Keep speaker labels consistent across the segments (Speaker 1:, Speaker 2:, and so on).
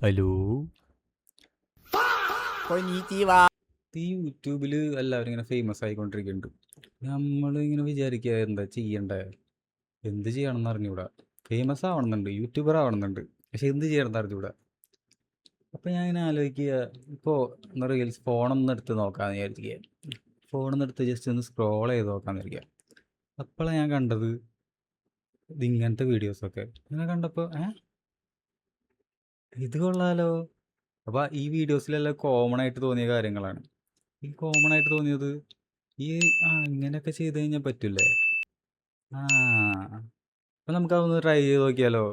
Speaker 1: Hello.
Speaker 2: ഈ യൂട്യൂബിൽ എല്ലാവരും ഇങ്ങനെ ഫേമസ് ആയിക്കൊണ്ടിരിക്കുന്നുണ്ട്. നമ്മളിങ്ങനെ വിചാരിക്കുക എന്താ ചെയ്യണ്ടേ, എന്ത് ചെയ്യണമെന്ന് അറിഞ്ഞൂടാ. ഫേമസ് ആവണമെന്നുണ്ട്, യൂട്യൂബർ ആവണമെന്നുണ്ട്, പക്ഷെ എന്ത് ചെയ്യണമെന്ന് അറിഞ്ഞൂടാ. അപ്പം ഞാൻ ഇങ്ങനെ ആലോചിക്കുക, ഇപ്പോൾ എന്താ റീൽസ് ഫോണൊന്നും എടുത്ത് നോക്കാമെന്ന് വിചാരിക്കുക. ഫോണൊന്നും എടുത്ത് ജസ്റ്റ് ഒന്ന് സ്ക്രോൾ ചെയ്ത് നോക്കാമെന്ന് വിചാരിക്കുക. അപ്പോഴാണ് ഞാൻ കണ്ടത് ഇതിങ്ങനത്തെ വീഡിയോസൊക്കെ. ഇങ്ങനെ കണ്ടപ്പോൾ ഇത് കൊള്ളാലോ. അപ്പോൾ ഈ വീഡിയോസിലെല്ലാം കോമൺ ആയിട്ട് തോന്നിയ കാര്യങ്ങളാണ്. ഈ കോമൺ ആയിട്ട് തോന്നിയത് ഈ ഇങ്ങനെയൊക്കെ ചെയ്ത് കഴിഞ്ഞാൽ പറ്റില്ലേ. അപ്പം നമുക്കതൊന്ന് ട്രൈ ചെയ്ത് നോക്കിയാലോ.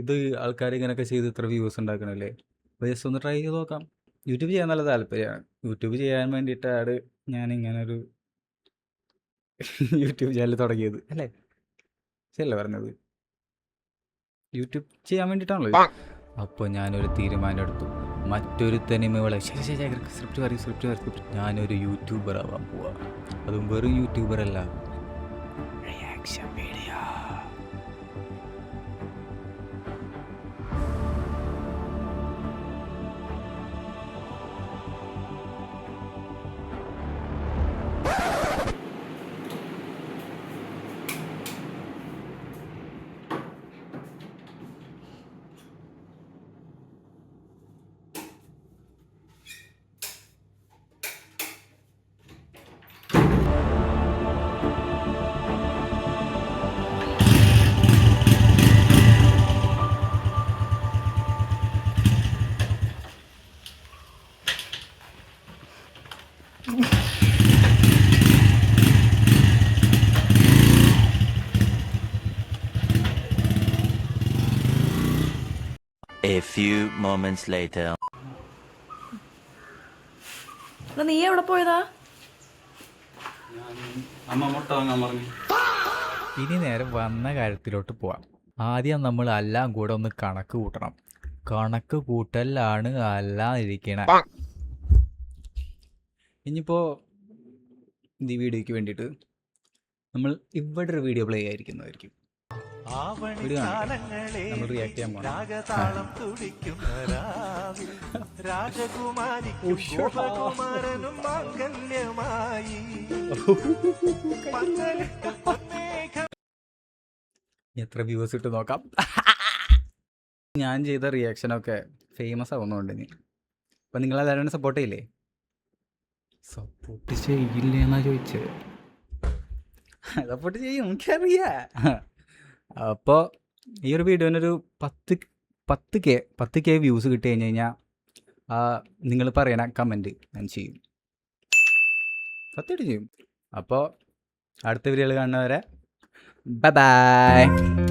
Speaker 2: ഇത് ആൾക്കാർ ഇങ്ങനെയൊക്കെ ചെയ്ത് ഇത്ര വ്യൂസ് ഉണ്ടാക്കണല്ലേ, അപ്പോൾ ജസ്റ്റ് ഒന്ന് ട്രൈ ചെയ്ത് നോക്കാം. യൂട്യൂബ് ചെയ്യാൻ നല്ല താല്പര്യമാണ്. യൂട്യൂബ് ചെയ്യാൻ വേണ്ടിയിട്ടാണ് ഞാനിങ്ങനൊരു യൂട്യൂബ് ചാനൽ തുടങ്ങിയത് അല്ലേ, ശരിയല്ലേ പറഞ്ഞത്? യൂട്യൂബ് ചെയ്യാൻ വേണ്ടിയിട്ടാണല്ലോ. അപ്പോൾ ഞാനൊരു തീരുമാനം എടുത്തു. മറ്റൊരു തനിമകളെ സ്ക്രിപ്റ്റ് ഞാനൊരു യൂട്യൂബർ ആവാൻ പോവാ. അതും വെറും യൂട്യൂബർ അല്ല, reaction video.
Speaker 1: A few moments later.
Speaker 3: നീ എവിടെ പോയതാ?
Speaker 2: ഇനി നേരെ വന്ന കാര്യത്തിലോട്ട് പോവാം. ആദ്യം നമ്മൾ എല്ലാം കൂടെ ഒന്ന് കണക്ക് കൂട്ടണം. കണക്ക് കൂട്ടലാണ് അല്ലാതിരിക്കണ. ഇനിയിപ്പോൾ ഈ വീഡിയോയ്ക്ക് വേണ്ടിയിട്ട് നമ്മൾ ഇവിടെ ഒരു വീഡിയോ പ്ലേ ആയിരിക്കുന്നതായിരിക്കും. നമ്മൾ റിയാക്ട് ചെയ്യാൻ എത്ര വ്യൂസ് ഇട്ട് നോക്കാം. ഞാൻ ചെയ്ത റിയാക്ഷനൊക്കെ ഫേമസ് ആവുന്നുണ്ട് ഇനി. അപ്പം നിങ്ങളെല്ലാവരും സപ്പോർട്ട് ചെയ്യില്ലേ? സപ്പോർട്ട് ചെയ്യില്ലേ എന്നാ ചോദിച്ചത്. സപ്പോർട്ട് ചെയ്യും, എനിക്കറിയാം. അപ്പോൾ ഈ ഒരു വീഡിയോനൊരു 10K വ്യൂസ് കിട്ടി കഴിഞ്ഞ് കഴിഞ്ഞാൽ നിങ്ങൾ പറയണ കമൻറ്റ് ഞാൻ ചെയ്യും, സത്യമായിട്ട് ചെയ്യും. അപ്പോൾ അടുത്ത വീഡിയോയിൽ കാണുന്നവരെ ബൈ.